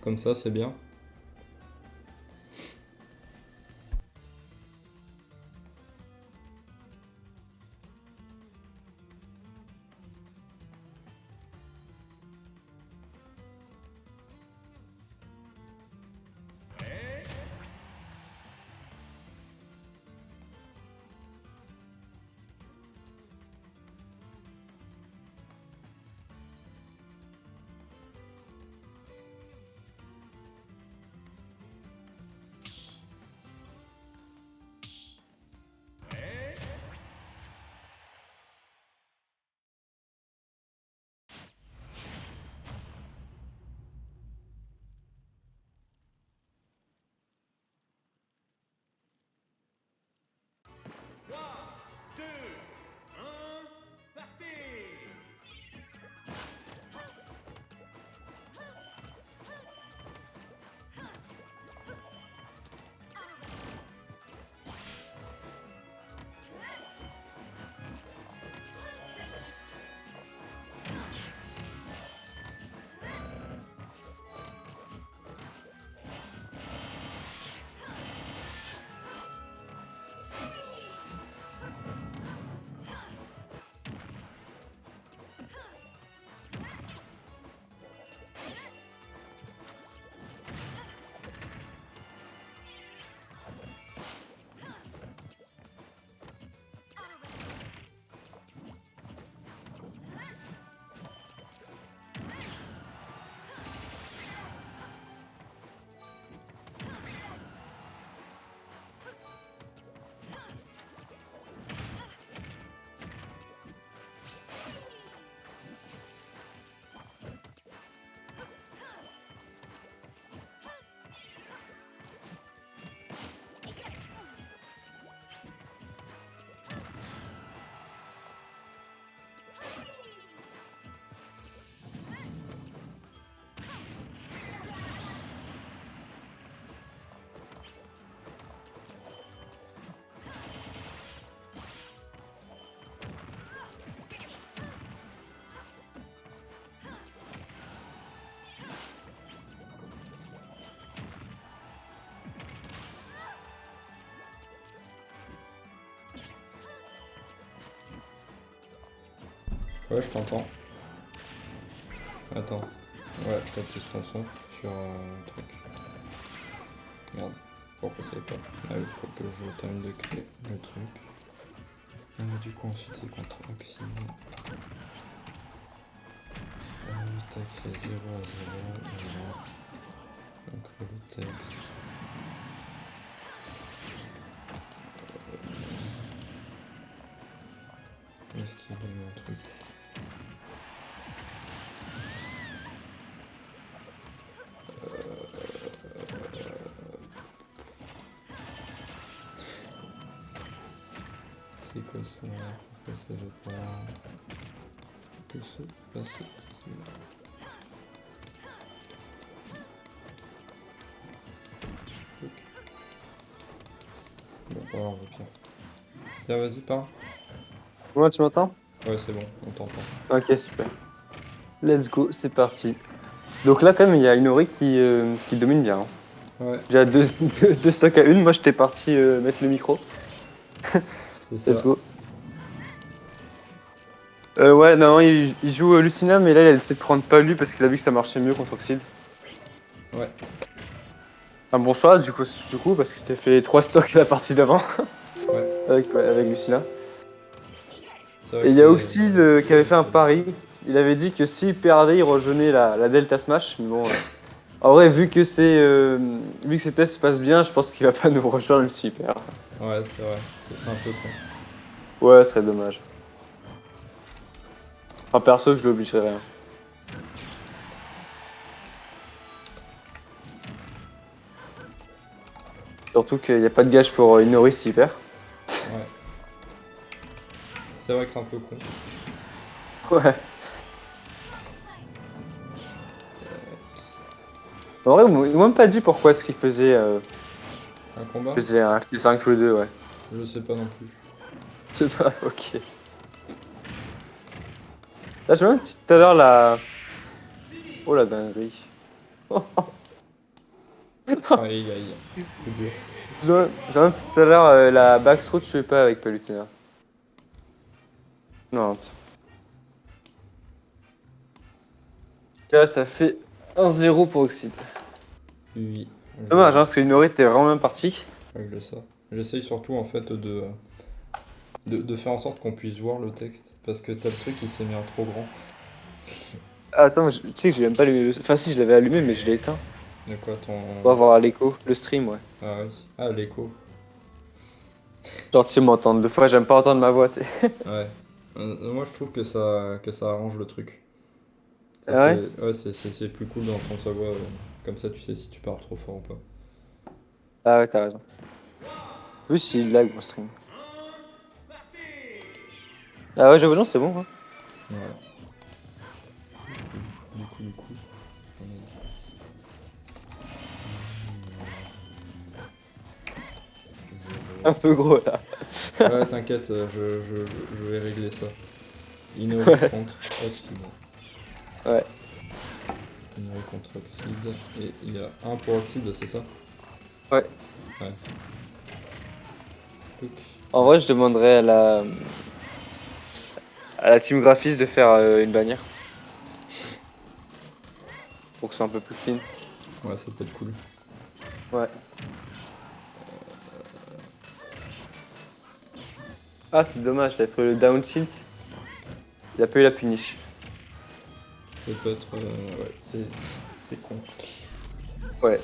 Comme ça, c'est bien. Ouais, je t'entends. Attends. Ouais, je capte ton son sur un truc. Merde. Pourquoi c'est pas? Ah oui, faut que je termine de créer le truc. Du coup, ensuite, c'est contre Oxy. Tac, fait 0 à 0. Voilà. Donc, le texte. Est-ce qu'il a mis un truc? C'est quoi ça? Pourquoi ça veut pas? Que se passe-t-il? Bon, on va voir au pire. Tiens, vas-y, parle. Ouais, tu m'entends? Ouais, c'est bon, on t'entend. Ok, super. Let's go, c'est parti. Donc là, quand même, il y a Inori qui domine bien, hein. Ouais, J'ai deux stocks à une. Moi, j'étais parti mettre le micro. c'est Let's ça. go. Ouais, non, il joue Lucina, mais là, il a essayé de prendre pas lui parce qu'il a vu que ça marchait mieux contre Oxide. Ouais. Un bon choix, du coup parce qu'il s'était fait 3 stocks la partie d'avant Ouais. avec Lucina. C'est vrai Et que il y a c'est. Oxide qui avait fait un pari. Il avait dit que s'il perdait, il rejoignait la Delta Smash. Mais bon, en vrai, vu que ses tests se passent bien, je pense qu'il va pas nous rejoindre même s'il perd. Ouais, c'est vrai. Ce serait un peu con. Ouais, ce serait dommage. Enfin, perso, je l'obligerais rien. Surtout qu'il n'y a pas de gage pour Inori s'il perd. Ouais. C'est vrai que c'est un peu con. Ouais. En vrai, ils m'ont même pas dit pourquoi est-ce qu'il Un combat? faisait un FT5 tous les deux, ouais. Je sais pas non plus. Je sais pas, ok. Là, je me demande tout à l'heure la. Oh la dinguerie. Aïe aïe. C'est dur. Je demande si tout à l'heure la backthrow tu fais pas avec Palutena. Non. Là, ça fait 1-0 pour Oxide. Oui. Dommage, hein, parce que Inori était vraiment bien parti. Je règle ça. J'essaye surtout en fait de faire en sorte qu'on puisse voir le texte. Parce que t'as le truc qui s'est mis en trop grand. Attends, tu sais que j'ai même pas allumé le... Enfin si, je l'avais allumé, mais je l'ai éteint. De quoi ton. Pour avoir l'écho, le stream, ouais. Ah oui. Ah, l'écho. Genre, tu sais m'entendre. Deux fois, j'aime pas entendre ma voix, tu sais. Ouais. Moi je trouve que ça arrange le truc. Ça Ah ouais? fait. Ouais, c'est plus cool d'entendre sa voix. Comme ça, tu sais si tu parles trop fort ou pas. Ah ouais, t'as raison. En plus, il lag mon stream. Ah ouais, j'avoue, non, c'est bon, hein. Ouais. Du coup. On est- Un peu gros, là. Ouais, t'inquiète, je vais régler ça. Inori contre Oxide. Ouais. Inori contre Oxide. Et il y a un pour Oxide, c'est ça? Ouais. Ouais. Touc. En vrai, je demanderais à la team graphiste de faire une bannière. Pour que ce soit un peu plus clean. Ouais, ça peut être cool. Ouais. Ah, c'est dommage, d'être le down tilt. Il a pas eu la punish. Ça peut être. Ouais, c'est con. Ouais.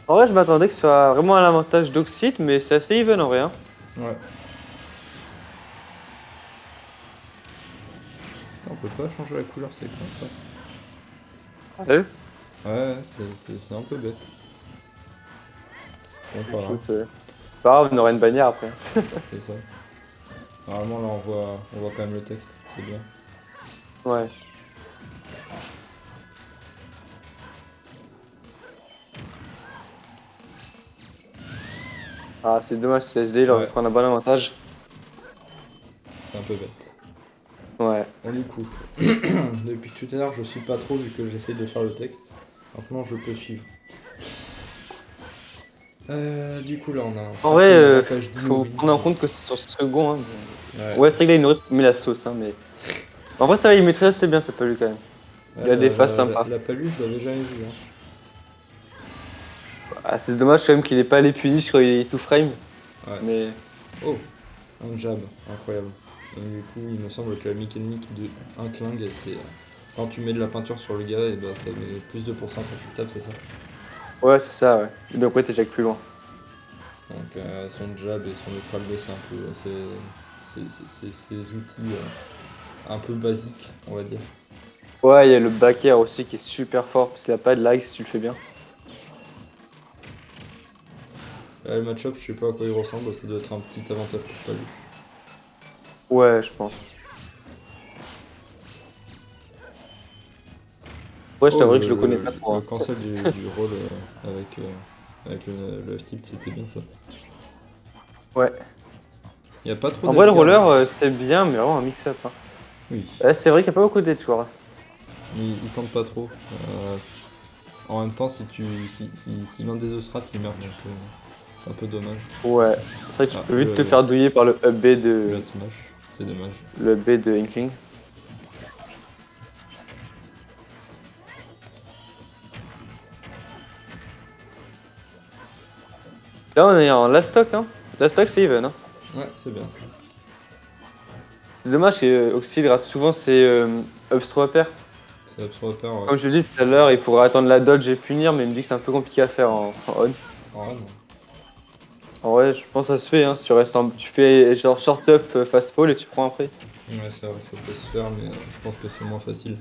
En vrai, je m'attendais que ce soit vraiment à l'avantage d'Oxide, mais c'est assez even en vrai, hein. Ouais. Putain, on peut pas changer la couleur, c'est con ça. T'as vu? Ouais, c'est un peu bête. Bon, pas grave, Écoute, c'est pas grave, on aura une bannière après. c'est ça. Normalement, là, on voit quand même le texte, c'est bien. Ouais. Ah, c'est dommage, CSD, il aurait Ouais. pu prendre un bon avantage. C'est un peu bête. Ouais. Bon, du coup, depuis tout à l'heure, je suis pas trop vu que j'essaye de faire le texte. Maintenant, je peux suivre. Du coup, là, on a un En vrai, certain avantage faut d'Inori. prendre en compte que c'est sur ce second, hein. Ouais. Ouais, c'est vrai qu'il a une mis la sauce, hein, mais. En vrai, ça va, il maîtrise assez bien, ça peut lui quand même. Il a des phases sympas. La palue, je l'avais jamais vu. Hein. Ah, c'est dommage quand même qu'il ait pas les punish quand il est tout frame. Ouais. Mais. Oh, un jab, incroyable. Donc, du coup, il me semble que la mécanique de un cling, c'est quand tu mets de la peinture sur le gars, et ben ça met plus de pourcents quand tu le tapes, c'est ça. Ouais, c'est ça, ouais. Donc, ouais, t'es déjà plus loin. Donc son jab et son neutral B, c'est un peu c'est ces outils un peu basiques, on va dire. Ouais, il y a le back air aussi qui est super fort parce qu'il a pas de lag si tu le fais bien. Là, le match-up, je sais pas à quoi il ressemble, ça doit être un petit avantage pour Palu. Ouais, je pense. Ouais, je Oh, t'avoue que je le connais pas trop, le hein. cancel du rôle avec le F-tip, c'était bien ça. Ouais. Il y a pas trop En vrai, le d'FK, hein. roller, c'est bien, mais vraiment un mix-up, hein. Oui, Ouais, c'est vrai qu'il n'y a pas beaucoup de détours, hein. il tente pas trop. En même temps, si l'un des deux strats il meurt, donc c'est un peu dommage. Ouais. C'est vrai que tu Ah, peux vite te faire douiller par le up B de. le smash, c'est dommage. Le B de Inkling. Là, on est en last stock, hein. Last stock, c'est even, hein. Ouais, c'est bien. C'est dommage que Oxy rate souvent ses up stropper. C'est absolument repère, ouais. Comme je te dis tout à l'heure, il pourrait attendre la dodge et punir, mais il me dit que c'est un peu compliqué à faire en on. Ah non. En vrai, je pense que ça se fait, hein. Si tu restes en. Tu fais genre short up, fast fall et tu prends après. Ouais, ça peut se faire, mais je pense que c'est moins facile.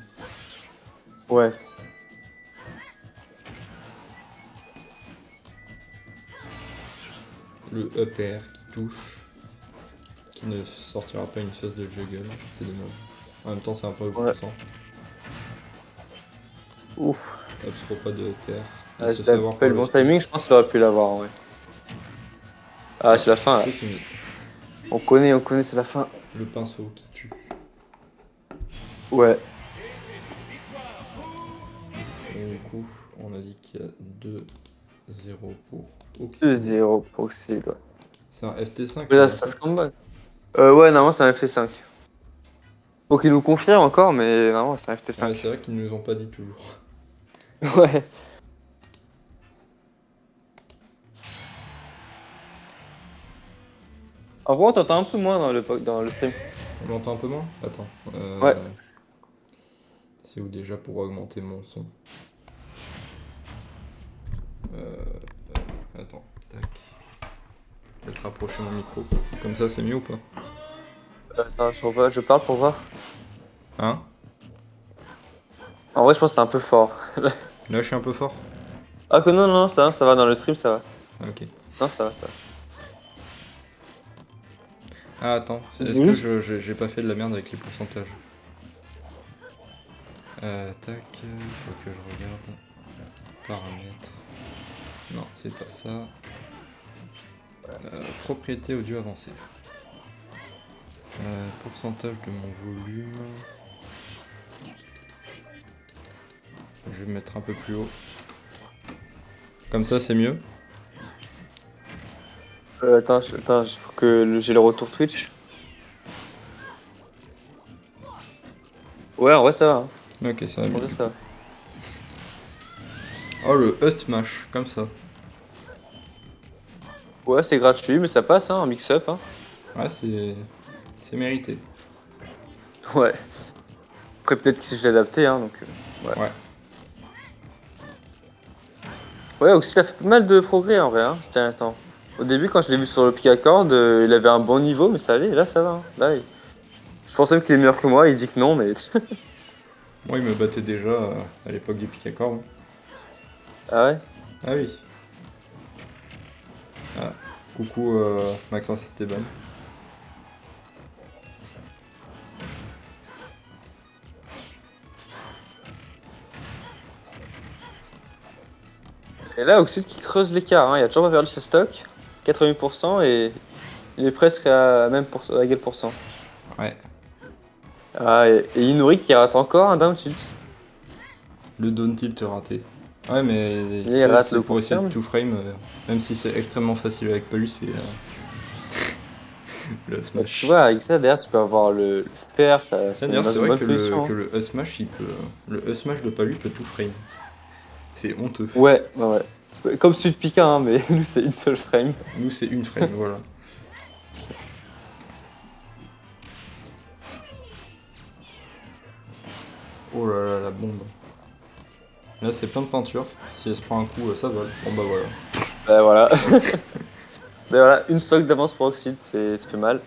Ouais. Le EPR qui touche, qui ne sortira pas une phase de juggle, c'est dommage. En même temps, c'est un peu Ouais. puissant. Ouf. Absro pas de EPR. Il Ah, se je fait avoir par t'appelle le bon stick. timing, je pense qu'il aurait pu l'avoir en vrai. Ah, c'est la fin là. C'est fini. On connaît, c'est la fin. Le pinceau qui tue. Ouais. Et du coup, on a dit qu'il y a 2-0 pour Oxy. 2-0 pour Oxy, ouais. C'est un FT5. Mais là, ça se combat. Ouais, normalement, c'est un FT5. Faut qu'ils nous confirment encore, mais normalement, c'est un Ouais, FT5. c'est vrai qu'ils nous ont pas dit toujours. Ouais. En vrai, on t'entend un peu moins dans le stream. On m'entend un peu moins? Attends. Ouais. C'est où déjà pour augmenter mon son? Attends, tac. Peut-être rapprocher mon micro. Comme ça, c'est mieux ou pas? Attends, je parle pour voir. Hein? En vrai, je pense que c'est un peu fort. Là, je suis un peu fort? Ah que non, ça va dans le stream, ça va. Ah, ok. Non, ça va. Ah, attends. Est-ce Oui. que j'ai pas fait de la merde avec les pourcentages? Tac. Faut que je regarde. Paramètres. Non, c'est pas ça. Propriété audio avancée. Pourcentage de mon volume. Je vais me mettre un peu plus haut. Comme ça, c'est mieux. Attends, il faut que j'ai le retour Twitch. Ouais, en vrai, ça va. Hein. Ok, ça va En mieux. vrai, ça va. Oh, le E-Smash, comme ça. Ouais, c'est gratuit, mais ça passe, hein, en mix-up. Hein. Ouais, c'est mérité. Ouais. Après, peut-être que je l'ai adapté, hein, donc. Ouais. Ouais. Ouais, aussi, il a fait pas mal de progrès en vrai, hein, c'était un temps. Au début, quand je l'ai vu sur le pick à cordes, il avait un bon niveau, mais ça allait, là, ça va. Hein. Là, je pensais même qu'il est meilleur que moi, il dit que non, mais. Moi, il me battait déjà à l'époque du pick à cordes. Ah ouais? Ah oui. Ah. Coucou Maxence Esteban. Et là, Oxyd qui creuse l'écart, hein. Il a toujours pas perdu ses stocks, 80%, et il est presque à à égal pourcent. Ouais. Ah, et Inuri qui rate encore un down tilt. Le down tilt raté. Ouais, mais Il rate c'est le pour essayer de confirme. tout frame, même si c'est extrêmement facile avec Palus, c'est le smash. Tu vois, avec ça, derrière, tu peux avoir le fer, ça Ça, met d'ailleurs, dans c'est une vrai bonne que position. que Hein. le E-Smash, le E-Smash de Palus peut tout frame. C'est honteux. Ouais. Comme celui de Pika, hein, mais nous, c'est une seule frame. Nous, c'est une frame, voilà. Oh là là, la bombe. Là, c'est plein de peinture. Si elle se prend un coup, ça vole. Bon, bah voilà. Bah voilà. Mais voilà, une stock d'avance pour Oxyd, ça fait mal.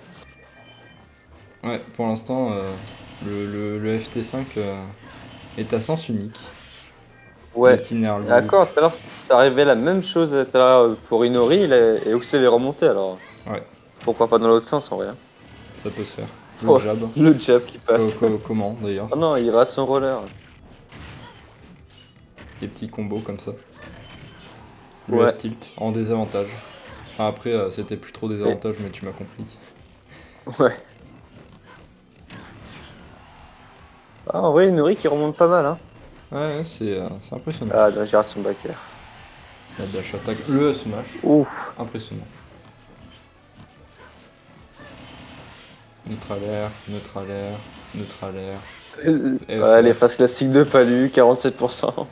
Ouais, pour l'instant, le FT5 est à sens unique. Le Ouais. petit nerf D'accord, tout à l'heure, ça arrivait la même chose tout à l'heure pour Inori, et Oxyd est remonté, alors Ouais, pourquoi pas dans l'autre sens en vrai. Hein. ça peut se faire. Le Oh, jab. le jab qui passe. Comment d'ailleurs? Oh non, il rate son roller. Des petits combos comme ça. Le Ouais. F-tilt en désavantage. Enfin, après, c'était plus trop désavantage, mais tu m'as compris. Ouais. Ah, en vrai, Inori qui remonte pas mal. Hein. Ouais, c'est impressionnant. Ah, là, j'ai raté son back air. La dash attack, le smash, Ouf. impressionnant. Neutre air, neutre air, neutre air. Ouais, les phases classiques de Palu, 47%.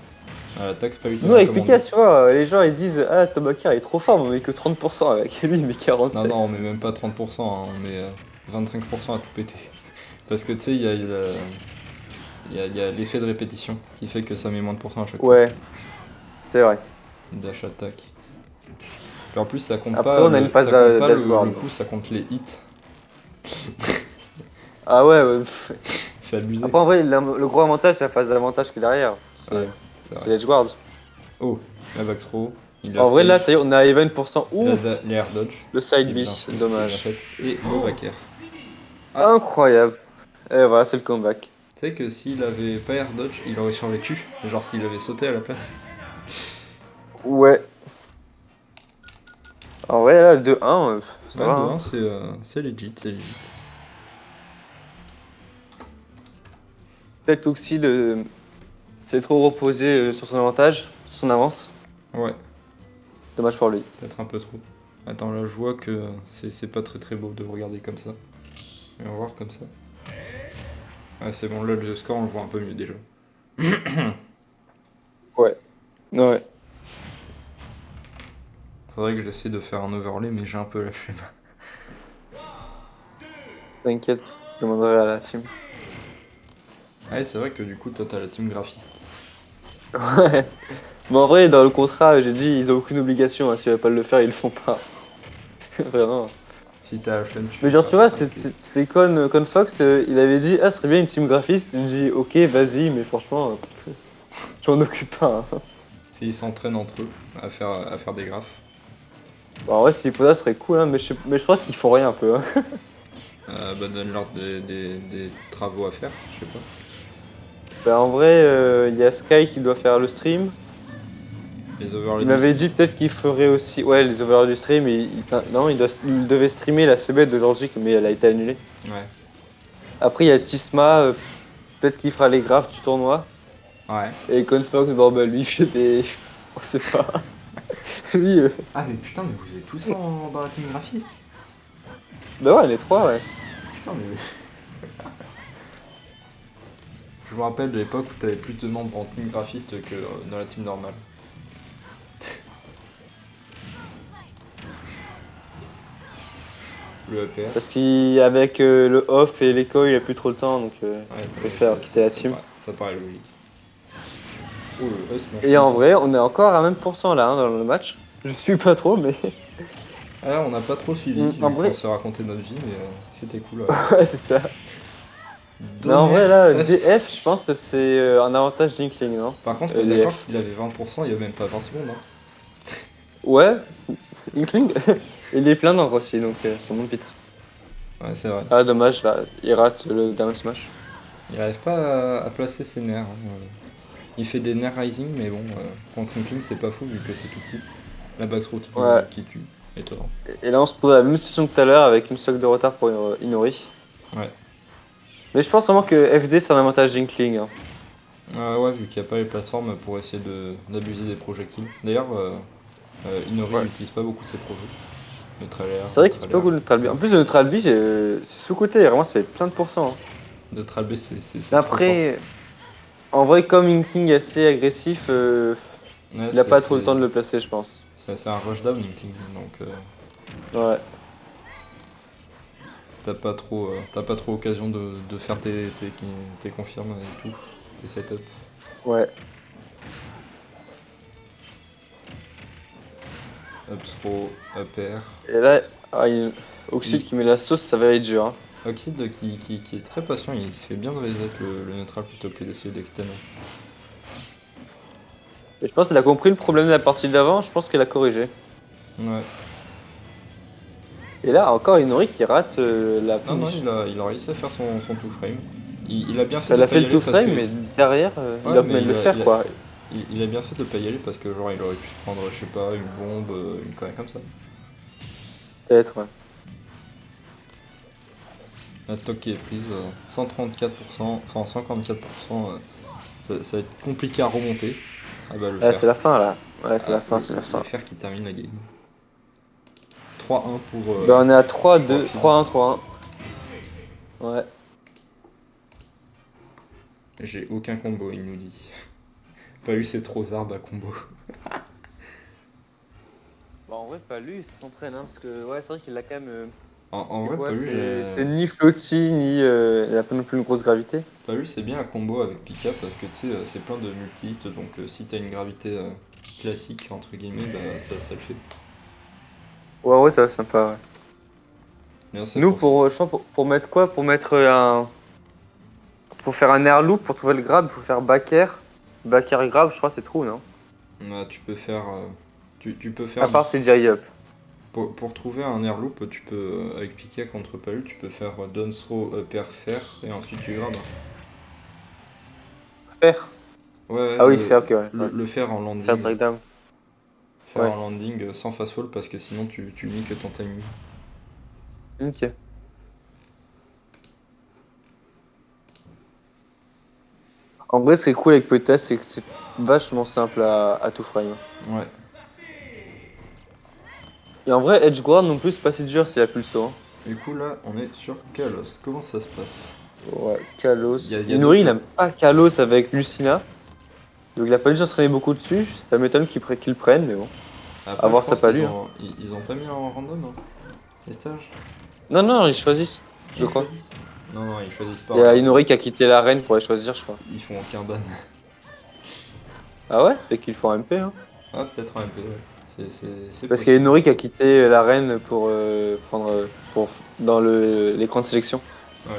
L'attaque, c'est pas Nous, avec Pika, tu vois, les gens ils disent ah, Tobakar est trop fort, mais on met que 30% avec lui, mais 47%. Non, non, on met même pas 30%, hein, on met 25% à tout péter. Parce que tu sais, il y a l'effet de répétition qui fait que ça met moins de pourcents à chaque fois. Ouais, c'est vrai. Dash attack. Puis en plus, ça compte Après, pas, on a une phase ça compte pas dashboard. le coup, ça compte les hits. Ah ouais. C'est abusé. Après, en vrai, le gros avantage, c'est la phase d'avantage qui est derrière. Ouais, C'est l'edge guard. Oh, la back throw. Il a En vrai, là, stage, ça y est, on a 20%. Ouh, les air dodge. le side qui est B, bien fait, dommage. qui est bien fait, et le back air. Ah. Incroyable. Et voilà, c'est le comeback. Tu sais que s'il avait pas air dodge, il aurait survécu. Genre s'il avait sauté à la place. Ouais. En vrai, là, 2-1, ça Ouais, va. 2-1, Hein. c'est legit, c'est legit. Peut-être qu'Oxy s'est trop reposé sur son avantage, sur son avance. Ouais, Dommage pour lui. peut-être un peu trop. Attends, là, je vois que c'est pas très très beau de regarder comme ça. Et on va voir comme ça. Ouais, c'est bon, là, le score, on le voit un peu mieux déjà. Ouais. Ouais. Faudrait que j'essaie de faire un overlay, mais j'ai un peu la flemme. T'inquiète, je demanderai à la team. Ouais, c'est vrai que du coup, toi, t'as la team graphiste. Ouais. Mais en vrai, dans le contrat, j'ai dit, ils ont aucune obligation. Hein, s'ils veulent pas le faire, ils le font pas. Vraiment. Si t'as la flemme, tu Mais fais genre, pas. tu vois, Ok. c'était Con Fox, il avait dit, ah, ce serait bien une team graphiste. Il dit, ok, vas-y, mais franchement, je m'en occupe pas. Hein. S'ils s'entraînent entre eux à faire des graphes, Bon, en vrai, s'ils font ça, ce serait cool, hein, mais je crois qu'ils font rien un peu. Hein. bah, donne-leur des travaux à faire, je sais pas. Bah, en vrai, il y a Sky qui doit faire le stream. Les overlays Il du m'avait stream. dit peut-être qu'il ferait aussi, ouais, les overlays du stream. Non, il devait streamer la CB d'aujourd'hui, mais elle a été annulée. Ouais. Après, il y a Tisma, peut-être qu'il fera les graphes du tournoi. Ouais. Et Confox, bon, bah, lui, il fait des. On sait pas. Lui, Ah, mais putain, mais vous êtes tous dans la team graphiste. bah ouais, les trois, ouais. Putain, mais. Je me rappelle de l'époque où t'avais plus de membres en team graphiste que dans la team normale. Le EPR. Parce qu'avec le off et l'école, il a plus trop le temps, donc Ouais, il préfère quitter la team. ça paraît logique. Oh, le E smash Et comme en ça. vrai, on est encore à même pourcent là, hein, dans le match. Je suis pas trop, mais. Ah, là, on n'a pas trop suivi, En vu qu'on vrai, se racontait notre vie, mais c'était cool. ouais, c'est ça. Mais en Donner vrai, là, F. DF, je pense que c'est un avantage d'Inkling, non? Par contre, on est d'accord DF. qu'il avait 20%, il y a même pas 20 secondes. Hein. Ouais, Inkling. Il est plein d'encre aussi, donc ça monte vite. Ouais, c'est vrai. Ah, dommage, là, il rate le down smash. Il arrive pas à placer ses nerfs. Hein. Il fait des nerfs rising, mais bon, contre Inkling, c'est pas fou vu que c'est tout petit. La backthrow Ouais. qui tue. Étonnant. Et là, on se retrouve à la même situation que tout à l'heure avec une stock de retard pour Inori. Ouais. Mais je pense vraiment que FD, c'est un avantage d'Inkling. Hein. Ouais, vu qu'il n'y a pas les plateformes pour essayer d'abuser des projectiles. D'ailleurs, Inori Ouais. n'utilise pas beaucoup ses projets. Neutral Air, C'est vrai que c'est pas cool le Neutral B. En plus, le Neutral B, c'est sous-côté, vraiment, c'est plein de pourcents. Hein. Neutral B, c'est Mais trop fort. après, en vrai, comme Inkling est assez agressif, Ouais, il a pas trop le temps de le placer, je pense. c'est un rushdown, Inkling, donc Ouais. t'as pas trop occasion de faire tes confirmes et tout, tes setups. Ouais. Up throw, up air. Et là, Oxyd qui met la sauce, ça va être dur. Hein. Oxide qui est très patient, il se fait bien de reset le neutral plutôt que d'essayer d'extendre. Et je pense qu'elle a compris le problème de la partie d'avant, je pense qu'elle a corrigé. Ouais. Et là, encore Inori qui rate la Non, punish. il a réussi à faire son two frame. Il a bien fait Elle de a pas fait y le aller tout parce frame, que... mais derrière, il Ouais, a mais même le faire quoi. il a bien fait de pas y aller parce que genre il aurait pu prendre, je sais pas, une bombe, une connerie comme ça. Peut-être, ouais. La stock qui est prise, 134%, enfin 144%, ça va être compliqué à remonter. Ah bah le Ah, fer. c'est la fin là. Ouais, c'est Ah, la fin, c'est la le fin. fer qui termine la game. 3-1 Bah, on est à pour 3-2, Oxide. 3-1, 3-1. Ouais. J'ai aucun combo, il nous dit. Pas eu c'est trop zarb à combo. Bah, en vrai, pas lui, il s'entraîne, hein, parce que ouais, c'est vrai qu'il a quand même. En vrai, Ouais, pas eu, c'est ni floaty, ni. Il a pas non plus une grosse gravité. pas eu c'est bien un combo avec Pika parce que tu sais, c'est plein de multi-hits, donc si t'as une gravité classique, entre guillemets, bah ça le fait. Ouais, ouais, ça va sympa, ouais. D'ailleurs, c'est Nous, pour ça. je pense, pour mettre quoi? Pour mettre un. Pour faire un air loop, pour trouver le grab, il faut faire back air. Back air grab, je crois, c'est true, non? Tu peux faire. Tu peux faire. À part c'est J up. Pour trouver un air loop, tu peux, avec Pika contre Palu, tu peux faire down throw, up air, fer, et ensuite tu grabes. Faire. Ouais, Ah oui, faire, ok, ouais. le fer en Faire landing. breakdown. faire Ouais. un landing sans fast fall parce que sinon tu niques ton timing. Ok. En vrai, ce qui est cool avec Potas, c'est que c'est vachement simple à tout frame. Ouais. Et en vrai, Edge Guard non plus, c'est pas si dur s'il a plus le saut. Hein. Du coup là on est sur Kalos. Comment ça se passe? Ouais, Kalos. Il y a deux Inori, il plans. aime pas Kalos avec Lucina. Donc il a pas dû s'entraîner beaucoup dessus. Ça m'étonne qu'il le prenne, mais bon. À Après je voir sa pense qu'ils palue. Hein. ils ont pas mis en random hein, les stages. Non, non, ils choisissent, je Ils crois. choisissent. Non non ils choisissent pas. Il y a Inori qui a quitté l'arène pour les choisir, je crois. Ils font aucun ban. Ah ouais? Fait qu'ils font MP, hein. Ah peut-être un MP ouais. C'est Parce qu'il y a possible. Inori qui a quitté l'arène pour prendre pour dans l'écran de sélection. Ouais.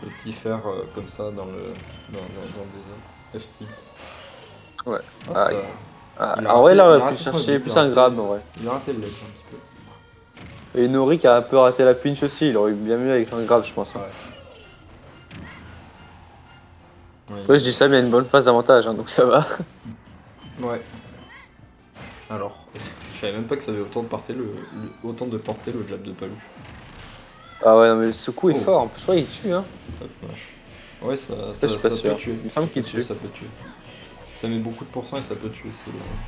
Le petit fer comme ça dans le dans des FT. Ouais. Ah, Ah, ça... en vrai, là, on il aurait a pu raté son chercher ult, plus un grab, en vrai. il a raté le ledge un petit peu. Et Inori qui a un peu raté la pinch aussi, il aurait eu bien mieux avec un grab, je pense. Hein. Ouais, je dis ça, mais il y a une bonne phase d'avantage, hein, donc ça va. Ouais. Alors, je savais même pas que ça avait autant de portée le jab de Palou. Ah ouais, non, mais ce coup est Oh. fort, en plus, je crois qu'il tue, hein. Hop, vache. Ouais, je suis pas ça sûr. peut tuer. Il me semble qu'il tue. Ça peut tuer. Ça met beaucoup de pourcents et ça peut tuer,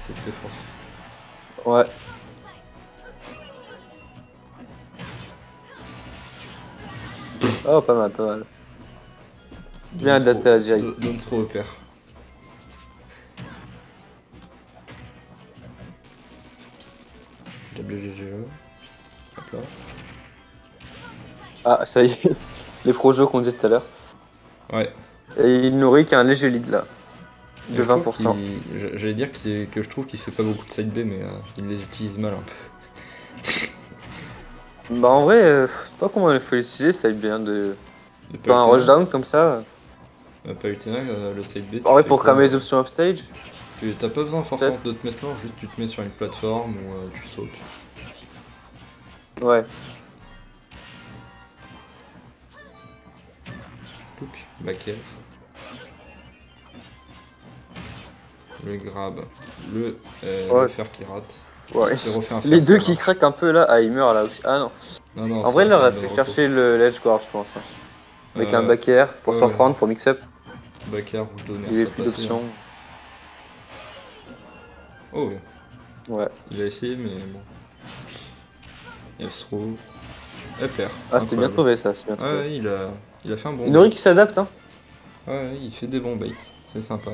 c'est très fort. Ouais. Oh, pas mal, pas mal. Bien adapté à Jai. Don't throw au père. Jab le GGE. Hop là. Ah, ça y est, les projets qu'on disait tout à l'heure. Ouais. Et Inori qui a un léger lead là, de 20%. J'allais dire que je trouve qu'il fait pas beaucoup de side B, mais il les utilise mal un peu. Bah en vrai, je sais pas comment il faut l'utiliser, ça va être bien de faire un Palutena, rushdown comme ça. Palutena, le side B, En vrai, pour cramer les options upstage. T'as pas besoin forcément Peut-être. de te mettre là, juste tu te mets sur une plateforme ou tu sautes. Ouais. Touk, back air. Le grab, le Ouais. fer qui rate. Ouais. Et refait un fer, Les deux ça qui marche. craquent un peu là, ah il meurt là aussi. Ah non. Non, non, En vrai, il c'est aurait une bonne pu reco. chercher le ledge guard, je pense. Hein. Avec un Euh, back air pour ouais, s'en ouais. prendre, pour mix up. Back air ou donner Il n'y ça avait plus passait. d'options. Oh, Ouais. il a essayé, mais bon. F-throw. FR. Ah, c'est bien Incroyable. trouvé ça, c'est bien trouvé. Ouais, il a fait un bon Inori bait. qui s'adapte, hein. Ouais, il fait des bons baits. C'est sympa.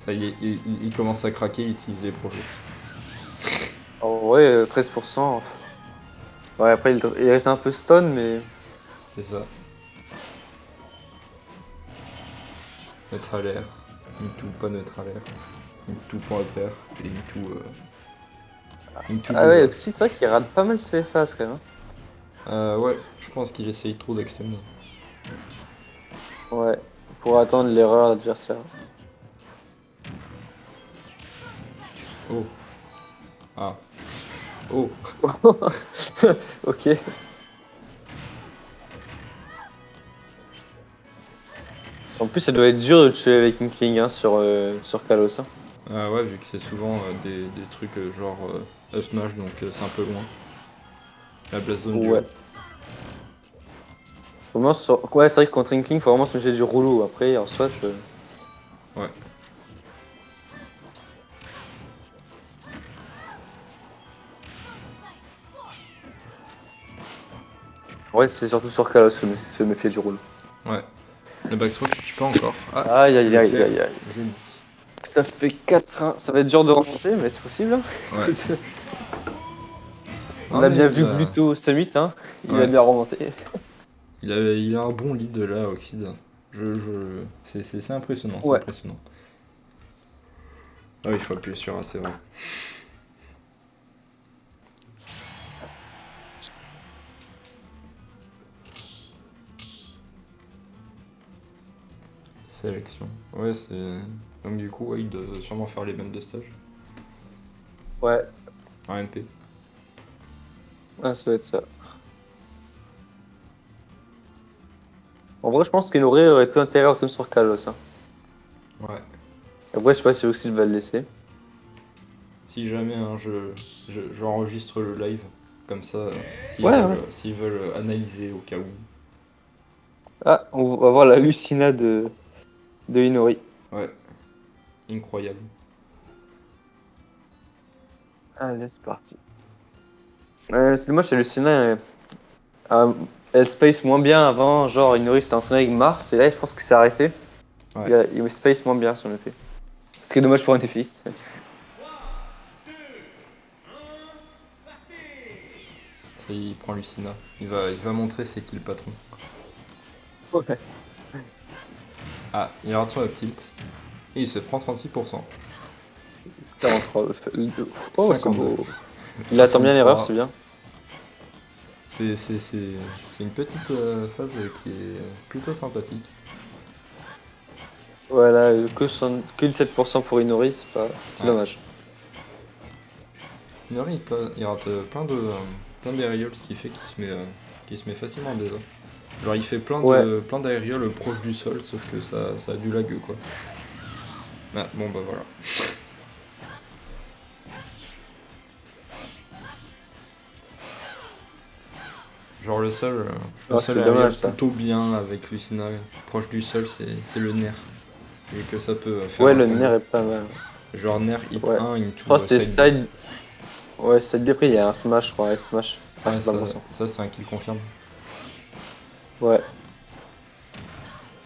Ça y est, il commence à craquer, il utilise les projets. En vrai, 13%. Ouais, après, il reste un peu stun, mais. C'est ça. Neutre à l'air. Into pas neutre à l'air. Into point upper. Et into Ah ouais, déjà. Oxy, c'est vrai qu'il rate pas mal ses phases quand même. Hein. Ouais, je pense qu'il essaye trop d'extender. Ouais, pour attendre l'erreur de l'adversaire. Oh. Ah. Oh. Ok. En plus, ça doit être dur de tuer avec une Kling hein, sur Kalos. Hein. Ah ouais, vu que c'est souvent des trucs genre up smash, donc c'est un peu loin. La blast zone Ouais. duo. Ouais, c'est vrai que contre Inkling, faut vraiment se méfier du rouleau. Après, en swatch. Ouais. Ouais, c'est surtout sur Kalos se méfier du rouleau. Ouais. Le backstroke, tu peux encore. Ah, Aïe aïe le aïe fer. aïe aïe. Joli. Ça fait 4-1. Ça va être dur de remonter, mais c'est possible. Hein. Ouais. On Ah, a mais bien vu Gluto Summit, hein. Il Ouais. a bien remonté. Il a un bon lead là, Oxide. C'est impressionnant, c'est Ouais. impressionnant. Ah oui, il faut appuyer sur A, c'est vrai. Sélection. Ouais, c'est. Donc du coup, ouais, ils doivent sûrement faire les mêmes de stage. Ouais, En MP. ah, ça doit être ça. En vrai, je pense qu'Inori aurait tout intérêt à retourner sur Kalos. Hein. Ouais. Après, je sais pas si Oxyd va le laisser. Si jamais hein, j'enregistre le live, comme ça, Ouais, ouais. s'ils veulent analyser au cas où. Ah, on va voir la Lucina de Inori. Ouais, incroyable. Allez, c'est parti. C'est dommage, la Lucina, euh, elle space moins bien avant. Genre, Inori s'était entraîné avec Mars, et là, je pense que c'est arrêté. Ouais. Il space moins bien sur le fait. Ce qui est dommage pour un défiste. Il prend Lucina. Il va montrer c'est qui le patron. Ouais. Ah, il rate son up tilt. Et il se prend 36%. 43. Oh, c'est 52. beau. Il attend bien l'erreur, 63. c'est bien. C'est une petite phase qui est plutôt sympathique. Voilà, que 17% pour Inori, c'est Ouais. dommage. Minori, il rate plein d'aérioles, ce qui fait qu'il se met facilement en désordre. Genre il fait Ouais. plein d'aérioles proches du sol, sauf que ça a du lag quoi. Ah bon bah voilà. Genre le Ah, seul c'est aérial dommage ça. plutôt bien avec Lucina proche du sol, c'est le nerf. Et que ça peut faire Ouais, un le combo. nerf est pas mal. Genre nerf hit Ouais. 1, Je crois into que c'est side B. side. Ouais, side B, après il y a un smash, je crois, avec smash. Ah, Ouais c'est pas bon ça. ça c'est un kill confirme. Ouais.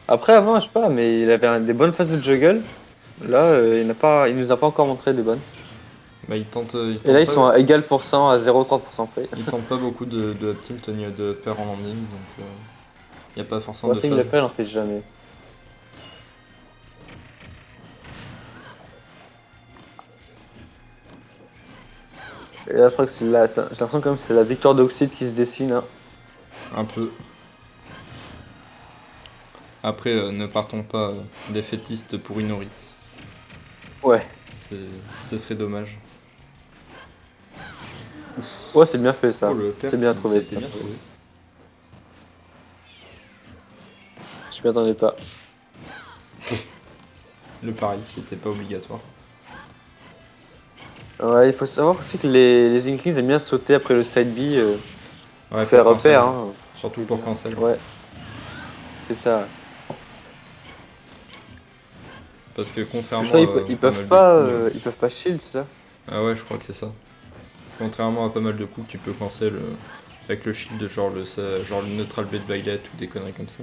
Après, avant, je sais pas, mais il avait des bonnes phases de juggle. Là, il nous a pas encore montré des bonnes. Bah il Et là, tente ils pas. sont à égal pourcent, à 0,3% près. Il tente pas beaucoup de up tilt ni de pair en landing, donc il n'y a pas forcément Moi, de c'est qu'il phase. appelle, on fait jamais. Et là, je crois que j'ai l'impression quand même que c'est la victoire d'Oxyd qui se dessine. Hein. Un peu. Après, ne partons pas défaitistes pour Inori. Ouais. C'est- Ce serait dommage. Ouais, c'est bien fait Oh, ça. le père C'est bien qui trouvé, ça a c'est été bien bien trouvé. trouvé. Je m'y attendais pas. Le pari qui était pas obligatoire. Ouais, il faut savoir aussi que les Inklings aiment bien sauter après le side B pour Ouais, faire pour cancel. repère. Hein. Surtout C'est pour bien. cancel. Ouais, c'est ça. Parce que Parce que ça, contrairement à pas mal de coups. ils peuvent pas shield, c'est ça. Ah ouais, je crois que c'est ça. Contrairement à pas mal de coups, tu peux cancel avec le shield, genre le neutral blade violet ou des conneries comme ça.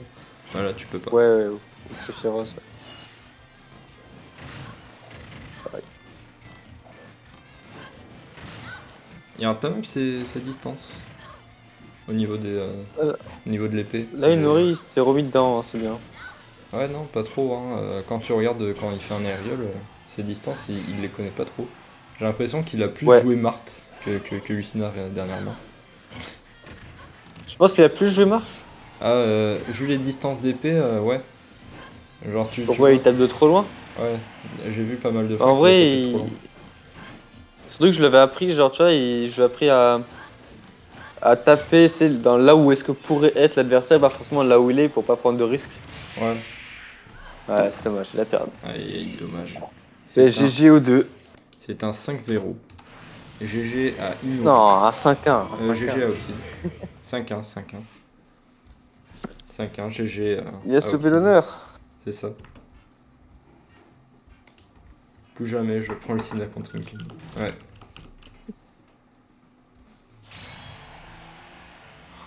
Voilà, tu peux pas. Ouais, ouais, ou c'est féroce. Ouais. Il rate pas mal ses distances. Au niveau Euh, au niveau de l'épée. Là, Inori il s'est remis dedans, hein, c'est bien. Ouais, non, pas trop. Hein. Quand tu regardes quand il fait un aérial, ses distances, il les connaît pas trop. J'ai l'impression qu'il a plus Ouais. joué Marthe que Lucina dernièrement. Je pense qu'il a plus joué Mars. Ah, vu les distances d'épée, ouais. Genre, tu Pourquoi vois. il tape de trop loin? Ouais, j'ai vu pas mal de fois En qu'il a vrai, tapé trop loin. surtout que je l'avais appris, genre, tu vois, je l'ai appris à taper, tu sais, dans là où est-ce que pourrait être l'adversaire, pas forcément là où il est pour pas prendre de risques. Ouais. Ouais, c'est dommage, il a perdu. Aïe, aïe, dommage. C'est C'est un, GG aux deux. c'est un 5-0. GG à Inori. Non, à 5-1. À 5-1. GG à aussi. 5-1, 5-1. 5-1, GG Il a à sauvé Oxy. l'honneur. C'est ça. Plus jamais je prends le Sina contre une clean. Ouais.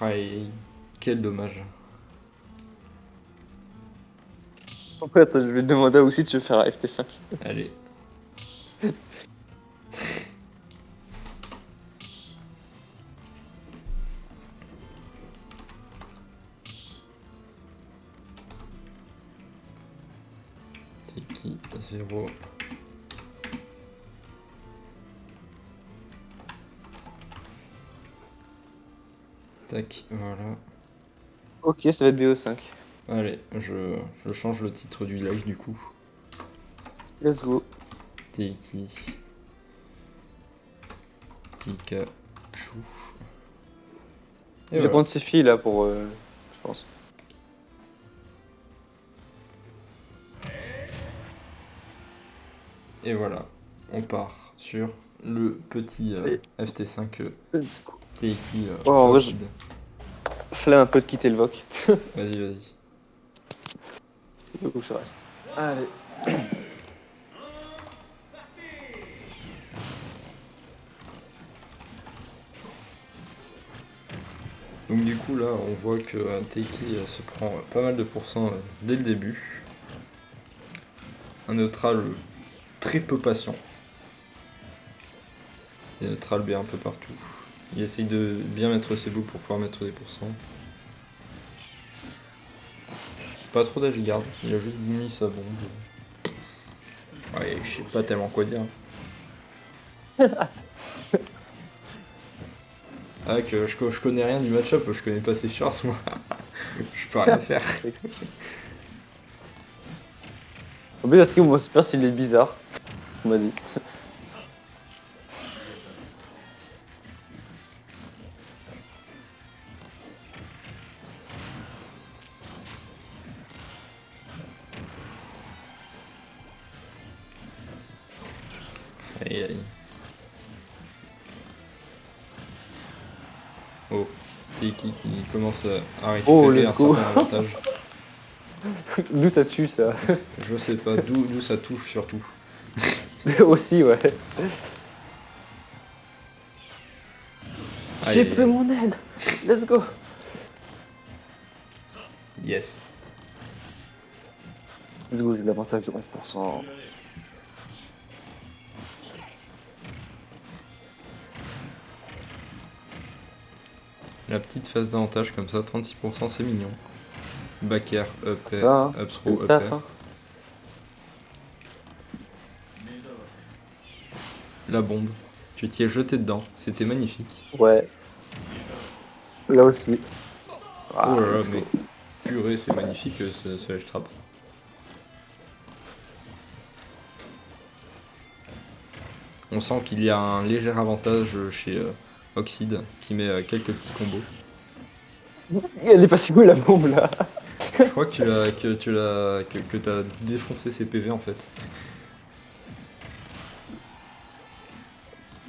Aïe, quel dommage. Après, attends, je vais demander aussi de se faire un FT5. Allez. Tiki 0. Tac, voilà. Ok, ça va être BO5. Allez, je change le titre du live du coup. Let's go. Tiki. Pikachu. Et Je vais voilà. prendre ces filles là pour. Je pense. Et voilà, on part sur le petit Et- FT5 Let's go. Teiki Oh, en vrai, Oxide. flemme un peu de quitter le VOC. Vas-y, vas-y. Où je reste. Allez. Donc du coup là on voit que Teiki se prend pas mal de pourcents dès le début. Un neutral très peu patient. Des neutrales B un peu partout. Il essaye de bien mettre ses boucles pour pouvoir mettre des pourcents. Pas trop d'agigarde, il a juste mis sa bombe. Ouais, je sais pas tellement quoi dire. Ah que je connais rien du match-up, je connais pas ses charts moi. Je peux rien faire. En plus, parce que mon super, il est bizarre. On m'a dit. Aïe aïe. Oh, Teiki qui commence à Oh, récupérer let's un go. certain avantage. D'où ça tue, ça. Je sais pas d'où ça touche surtout. Aussi, ouais. Aïe, J'ai aïe, pris aïe. mon aile. Let's go. Yes. Let's go, j'ai l'avantage de 11%. La petite phase d'avantage comme ça, 36% c'est mignon. Back air, up Ça, air, hein. up C'est throw, le up taf, air. hein. La bombe, tu t'y es jeté dedans, c'était magnifique. Ouais. Là aussi. Ah, Oh là là, let's mais go. purée, c'est magnifique ce edge trap. On sent qu'il y a un léger avantage chez Oxide qui met quelques petits combos. Elle est passée où la bombe là? Je crois que t'as défoncé ses PV en fait.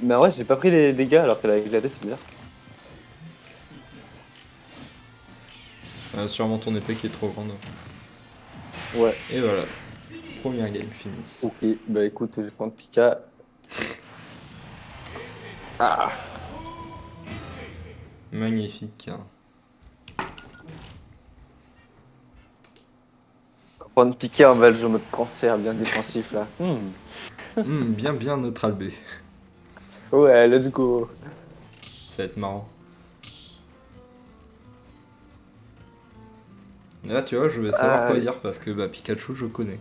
Mais en vrai, j'ai pas pris les dégâts alors qu'elle a éclaté, c'est bizarre. Sûrement ton épée qui est trop grande. Ouais. Et voilà, première game finie. Ok, bah écoute, je vais prendre Pika. Ah! Magnifique. Prendre Pika en belge en mode cancer, bien défensif là. Bien neutral B. Ouais, let's go. Ça va être marrant. Là, tu vois, je vais savoir quoi Allez, dire parce que bah, Pikachu, je connais.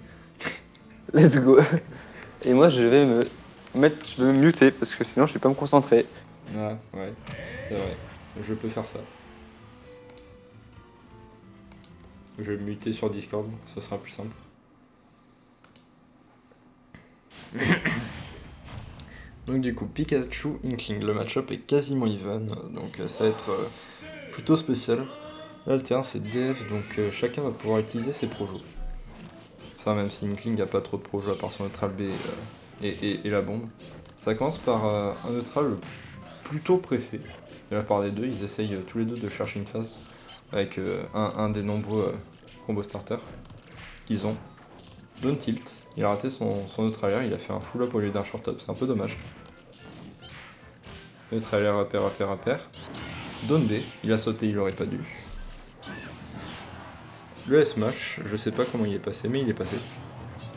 let's go. Et moi, je vais me mettre, je vais me muter parce que sinon, je vais pas me concentrer. Ah, ouais, c'est vrai. Je peux faire ça. Je vais me muter sur Discord, ce sera plus simple. Donc du coup, Pikachu, Inkling, le match-up est quasiment even, donc ça va être plutôt spécial. Là, le terrain c'est DF, donc chacun va pouvoir utiliser ses projos. Ça, même si Inkling n'a pas trop de projos à part son neutral B et la bombe. Ça commence par un neutral plutôt pressé. De la part des deux, ils essayent tous les deux de chercher une phase avec un des nombreux combos starters qu'ils ont. Down tilt, il a raté son neutral air, il a fait un full up au lieu d'un short up, c'est un peu dommage. Neutral air, up air, up air, up air. Down B, il a sauté, il aurait pas dû. Le S-Mash, je sais pas comment il est passé, mais il est passé.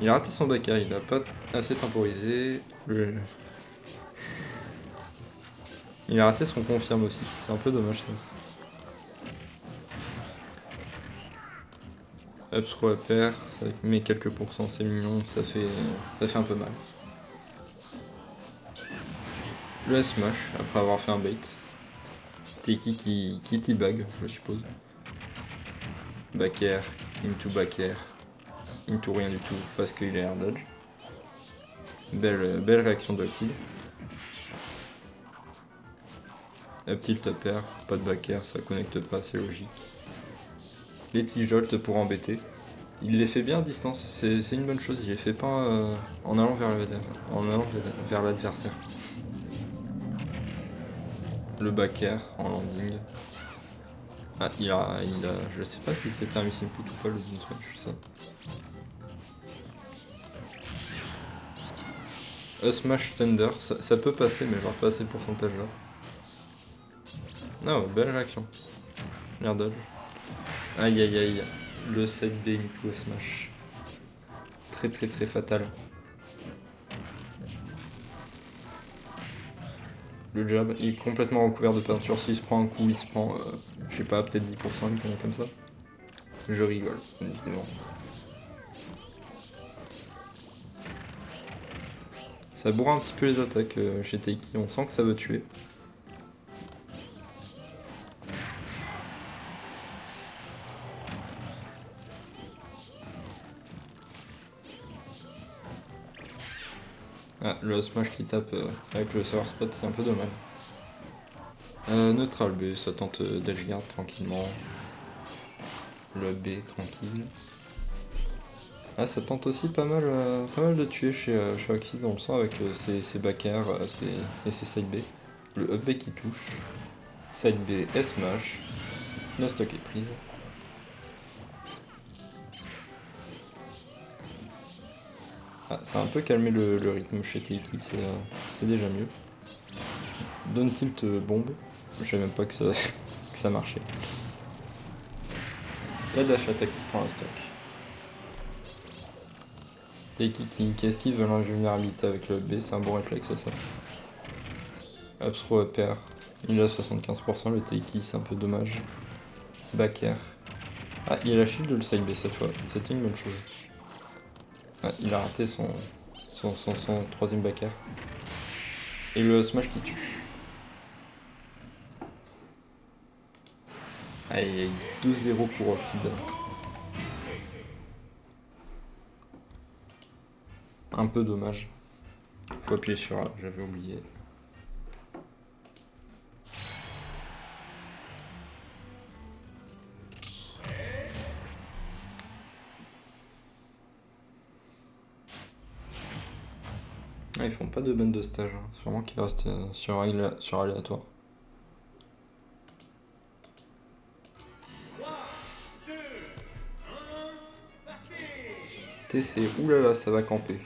Il a raté son back air, il a pas assez temporisé. Il a raté son confirme aussi, c'est un peu dommage ça. Up throw up air, ça met quelques pourcents, c'est mignon, ça fait un peu mal. Le S-Mash, après avoir fait un bait. Teiki qui teabag, je suppose. Back air, back air, into rien du tout parce qu'il est air dodge. Belle réaction de Oxide. Up tilt up air, pas de back air, ça connecte pas, c'est logique. Les T-Jolt pour embêter. Il les fait bien à distance, c'est une bonne chose, il les fait pas en allant vers l'adversaire. Le back air en landing. Ah, je sais pas si c'était un missing put ou pas le Doom Smash, ça. Smash Thunder, ça peut passer, mais genre pas assez de pourcentage là. Ah ouais, belle réaction. L'air dodge. Aïe aïe aïe. Le side B into Smash. Très très très fatal. Le jab, il est complètement recouvert de peinture. S'il se prend un coup, il se prend, je sais pas, peut-être 10%, une connerie comme ça. Je rigole, évidemment. Ça bourre un petit peu les attaques chez Taiki, on sent que ça veut tuer. Ah, le smash qui tape avec le server spot, c'est un peu dommage. Neutral B, ça tente d'edgeguard tranquillement. Le B tranquille. Ah, ça tente aussi pas mal de tuer chez Oxide, on le sent avec ses back air et ses side B. Le up B qui touche. Side B et smash. La stock est prise. Ah, ça a un peu calmé le rythme chez Taiki, c'est déjà mieux. Down tilt bombe. Je savais même pas que ça, que ça marchait. La dash attaque qui prend un stock. Taiki qui esquive l'invulnérabilité avec le B, c'est un bon réflexe ça. Up throw up air, il a 75%, le Taiki c'est un peu dommage. Back air. Ah, il a la shield le side B cette fois, c'était une bonne chose. Ah, il a raté son troisième back air. Et le smash qui tue. Aïe aïe, 2-0 pour Oxide. Un peu dommage. Faut appuyer sur A, j'avais oublié. Ah, ils font pas de bonne de stage, hein. Sûrement qu'ils restent sur aléatoire. TC, oulala, ça va camper.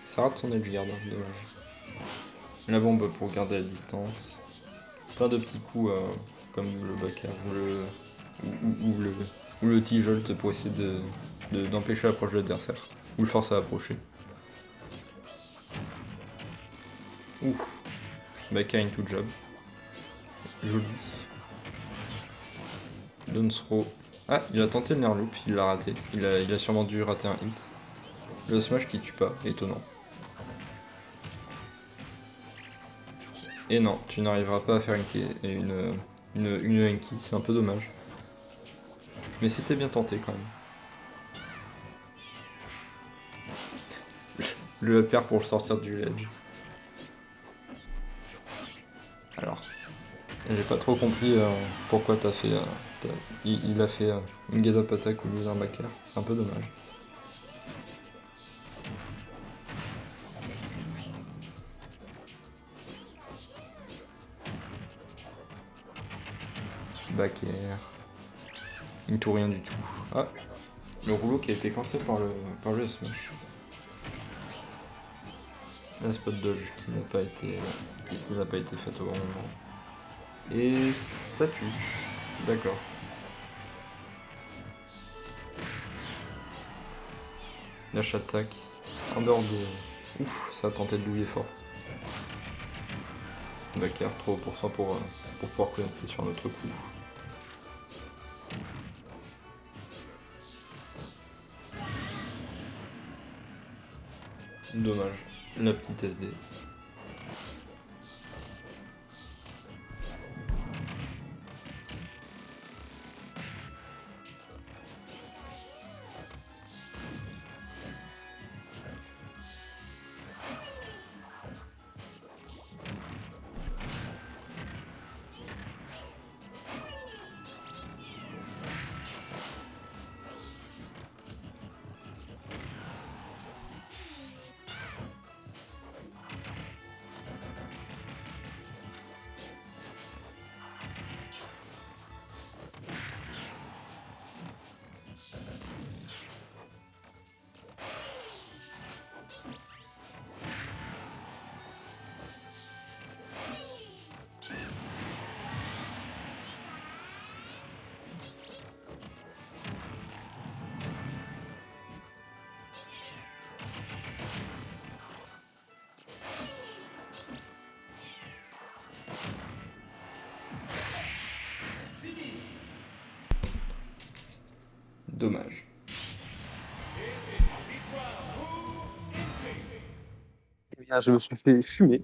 Ça rate son edgeguard, hein, dommage. La bombe pour garder la distance. Plein de petits coups comme le backer ou le T-Jolt pour essayer d'empêcher l'approche de l'adversaire. Ou le force à approcher. Ouf. Backer into jab. Joli. Down throw. Ah, il a tenté le nair loop, il l'a raté. Il a sûrement dû rater un hit. Le smash qui tue pas, étonnant. Et non, tu n'arriveras pas à faire une Enki, c'est un peu dommage. Mais c'était bien tenté quand même. Le upper pour le sortir du ledge. Alors, j'ai pas trop compris pourquoi t'as fait. Il a fait une get up attack au lieu d'un back air. C'est un peu dommage. Back air. Into rien du tout. Ah, le rouleau qui a été cancé par le smash. La spot dodge qui n'a pas été faite au bon moment. Et ça tue. D'accord. Dash attaque. Un dehors de. Ouf, ça a tenté de douiller fort. Back air, 3% pour pouvoir connecter sur notre coup. Dommage. La petite SD. Dommage. Eh bien, je me suis fait fumer.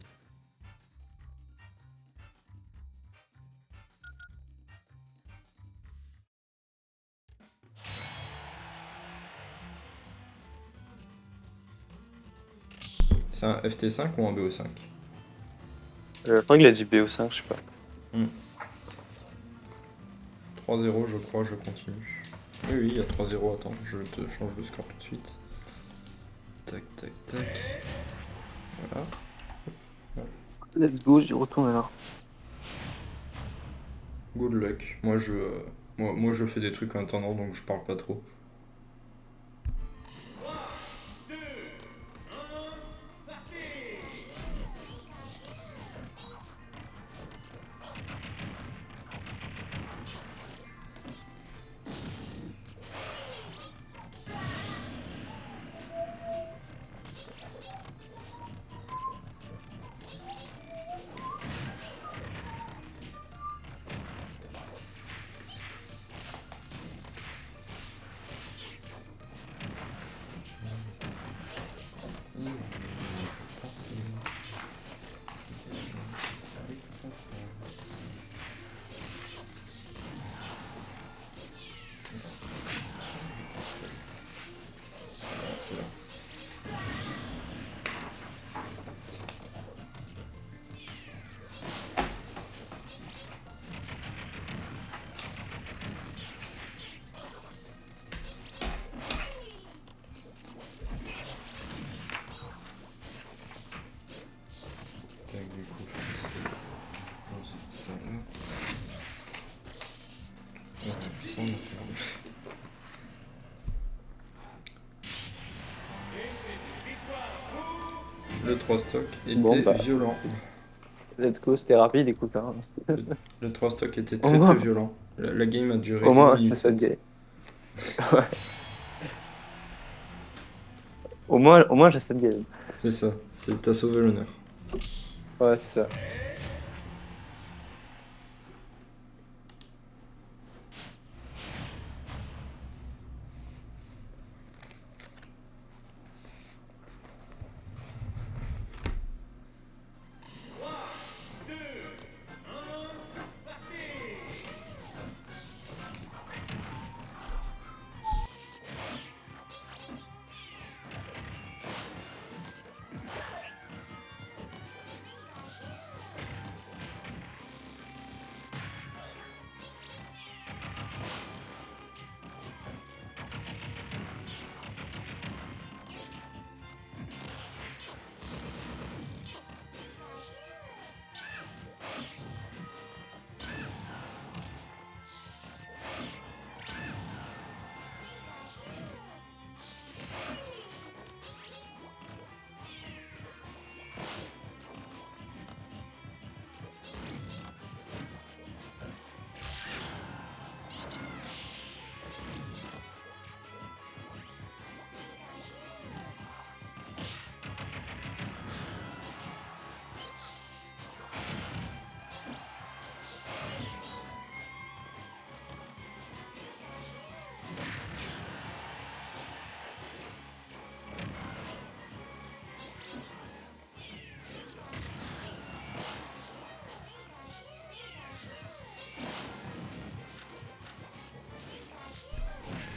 C'est un FT5 ou un BO5? Je crois qu'il a dit BO5, je sais pas. 3-0, je crois, je continue. Oui, il y a 3-0, attends, je te change le score tout de suite. Tac, tac, tac. Voilà. Let's go, j'y retourne alors. Good luck. Moi, je fais des trucs en attendant, donc je parle pas trop. Tac, du coup, c'est ça là. Ça, on a perdu. Le 3 stock était Bon, bah. violent. Let's go, c'était rapide, écoute. Hein. Le 3 stock était Au très moins. très violent. La game a duré Au 1 moins, minute c'est ça de 7. gagner. Ouais. Au moins j'ai cette game. C'est ça, t'as sauvé l'honneur. Ouais, c'est ça.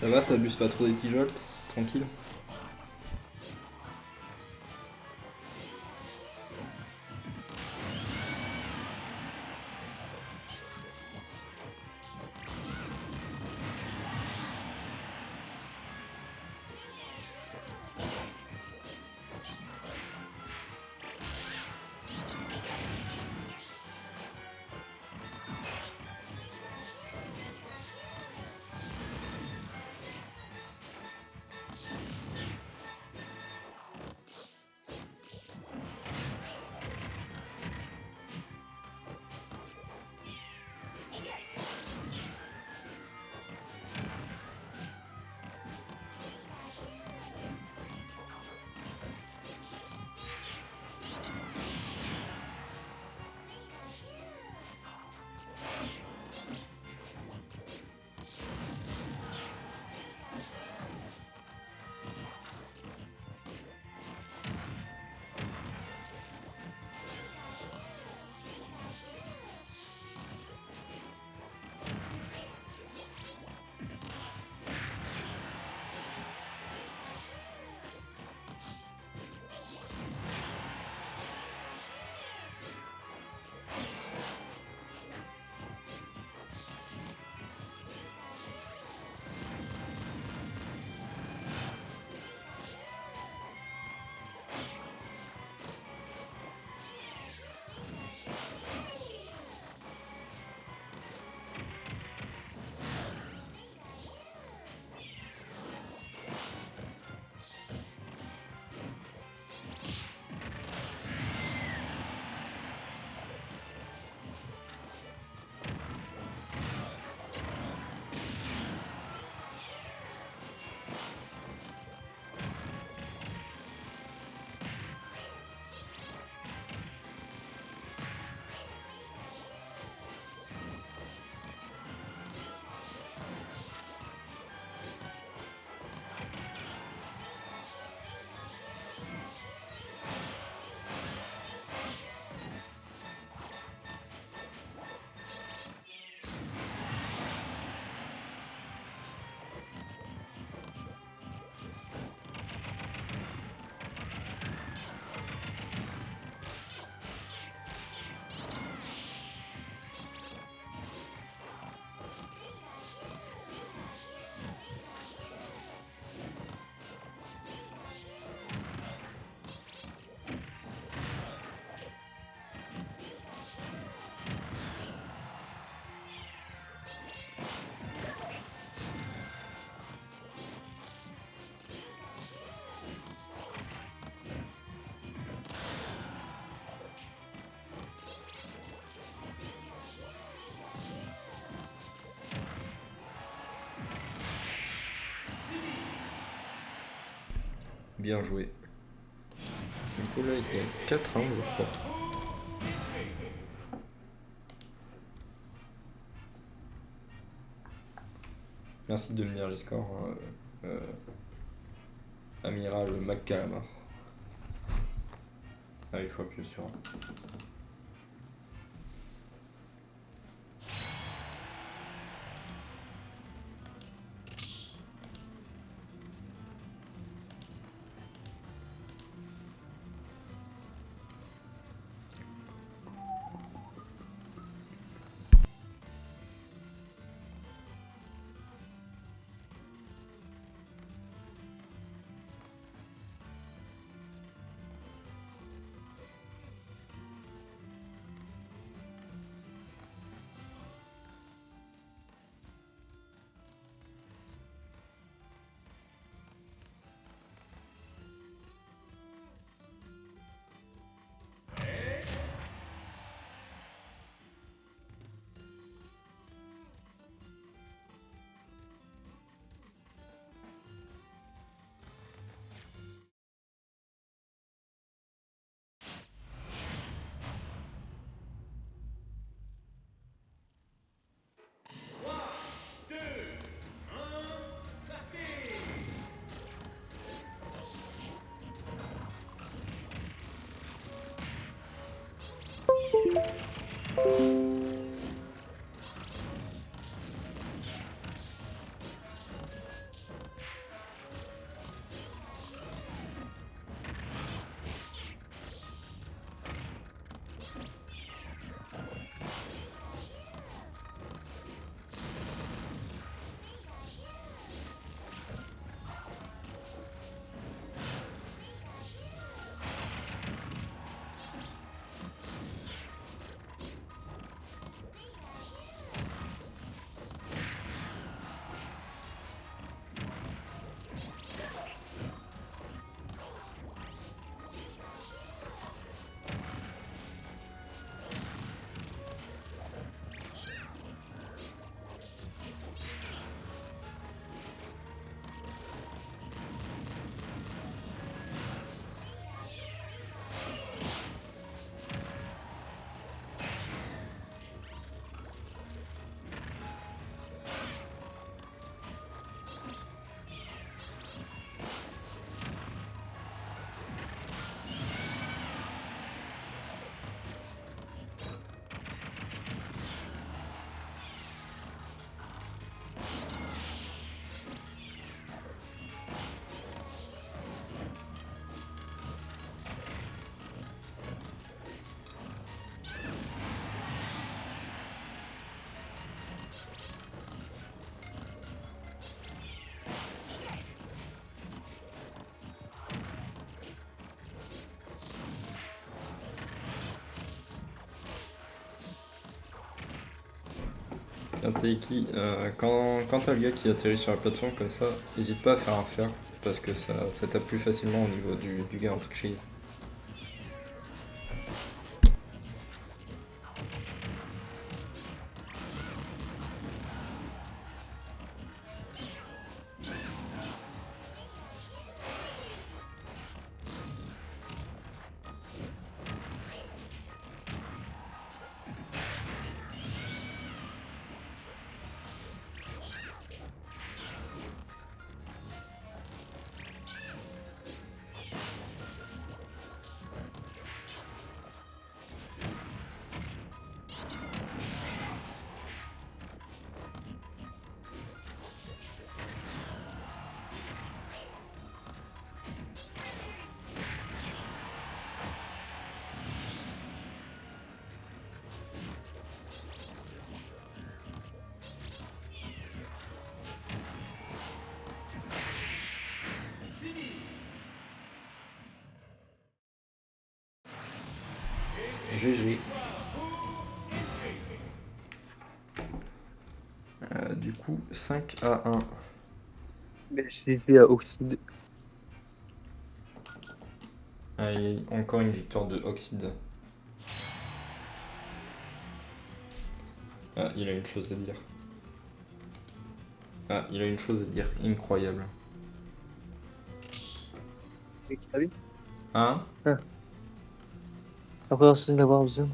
Ça va, t'abuses pas trop des tijoles? Tranquille. Bien joué. Du coup là il y a 4-1 je crois. Merci de me dire les scores, hein, Amiral McCalamar. Allez, focus sur un. Bien Taiki, quand t'as le gars qui atterrit sur la plateforme comme ça, n'hésite pas à faire un fer parce que ça tape plus facilement au niveau du gars en touch cheese. GG. Du coup, 5-1. Mais j'ai fait à Oxide. Allez, encore une victoire de Oxide. Ah, il a une chose à dire. Ah, il a une chose à dire, incroyable. Kirby. Hein? Après, on s'est d'avoir besoin.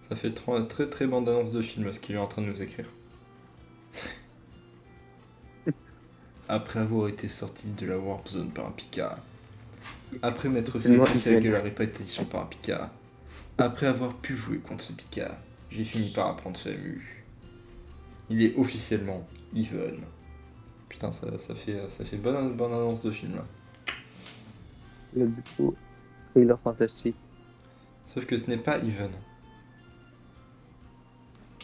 Ça fait très très bande annonce de film ce qu'il est en train de nous écrire. Après avoir été sorti de la Warp Zone par un Pika. Après m'être C'est fait moi, casser la Miguel. gueule à répétition par un Pika. Après avoir pu jouer contre ce Pika, j'ai fini par apprendre ce MU. Il est officiellement even. Putain, ça fait bonne annonce de film là. Le du coup, trailer fantastique. Sauf que ce n'est pas even.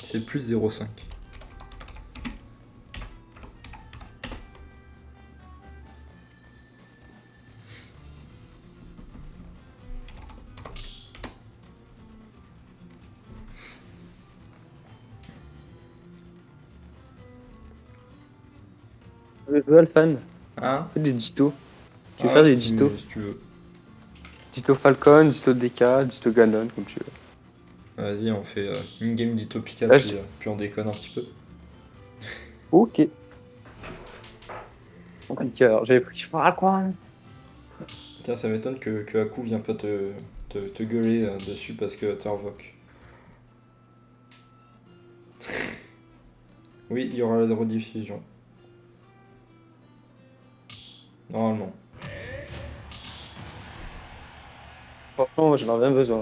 C'est plus 0,5. Je veux Alphan. Hein? Fais des ditos. Tu veux Ah faire ouais, des ditos? si tu veux. Dito Falcon, Dito DK, Dito Ganon, comme tu veux. Vas-y, on fait une game d'Utopia, Là, puis on déconne un petit peu. Ok. Ok, alors j'avais pris quoi? Tiens, ça m'étonne que Haku vient pas te gueuler dessus parce que t'es invoque. Oui, il y aura la rediffusion. Normalement. Franchement, moi, j'en ai bien besoin.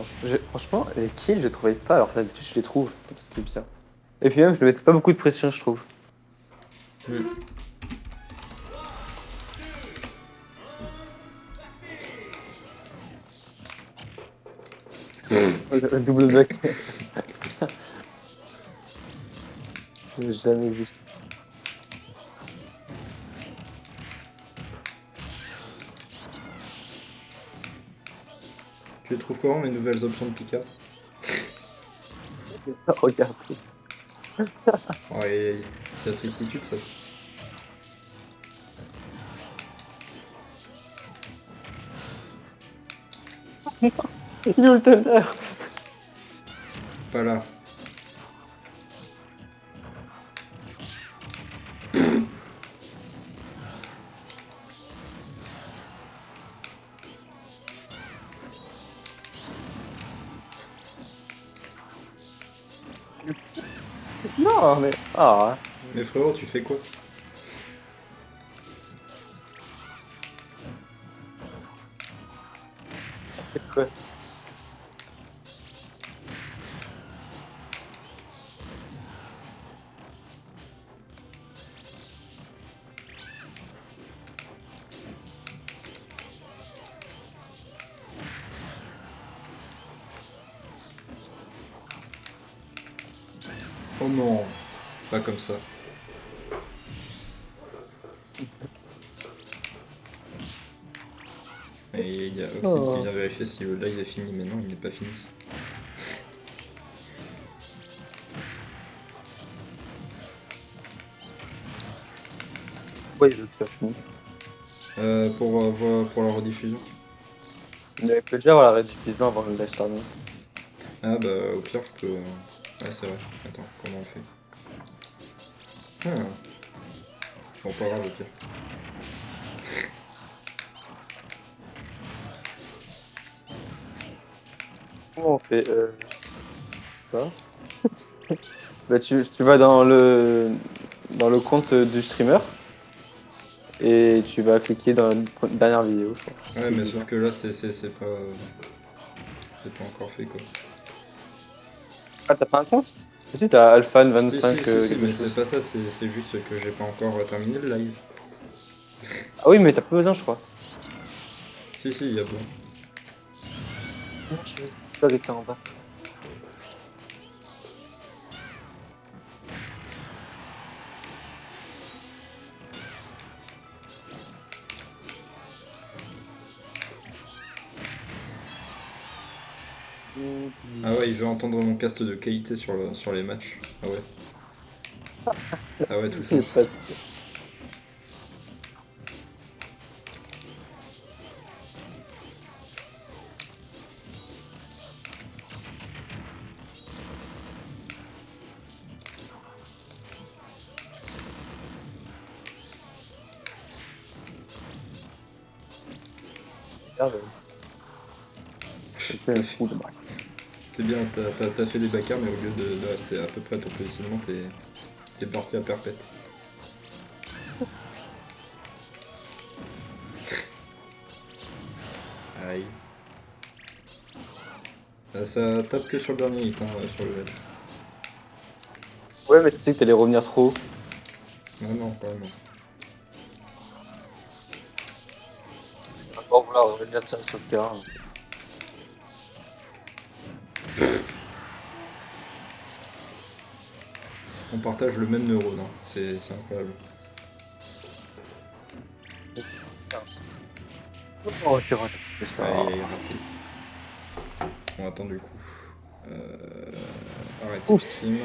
Franchement, les kills, je les trouvais pas, alors que d'habitude, je les trouve. C'est ce qui est bizarre. Et puis même, je ne mettais pas beaucoup de pression, je trouve. Le double back. J'ai jamais vu ça. Tu les trouves comment mes nouvelles options de Pika? Regarde. Ouais, c'est la tristitude ça. Il est où le thunder? Pas là. Non, mais. Ah, Mais frérot, tu fais quoi? c'est quoi? Oh non, pas comme ça. Et il y a Oxy qui vient vérifier si le live est fini, mais non, il n'est pas fini. Pourquoi il veut que ça finisse? Pour la rediffusion. Il avait peut déjà avoir la rediffusion avant le live starting. Ah bah au pire je peux... Ah c'est vrai, attends, comment on fait? Ah. Bon pas grave au pire. Comment on fait ça? Bah, tu vas dans le compte du streamer et tu vas cliquer dans la dernière vidéo, je crois. Ouais mais sauf que là c'est pas... c'est pas encore fait quoi. Ah, t'as pas un compte? Si, t'as Alphan Si 25 si quelque mais chose. c'est pas ça, c'est juste que j'ai pas encore terminé le live. Ah oui, mais t'as pas besoin, je crois. Si si, il y a besoin. Non, je vais pas avec en bas. Ah ouais, il veut entendre mon cast de qualité sur les matchs. Ah ouais. Ah ouais, tout ça. C'est presque. Merde. C'est T'as un fait- trou de bac. C'est bien, t'as fait des bacards, mais au lieu de rester à peu près à ton positionnement, t'es parti à perpète. Aïe. Ça tape que sur le dernier hit, hein, sur le head. Ouais, mais tu sais que t'allais revenir trop. Non, non, pas vraiment. On va pas vouloir revenir de ça sur le terrain. On partage le même neurone, hein. C'est incroyable. Oh, j'ai raté ça. Aïe, aïe, raté. On attend du coup. Arrêter le Ouf. stream.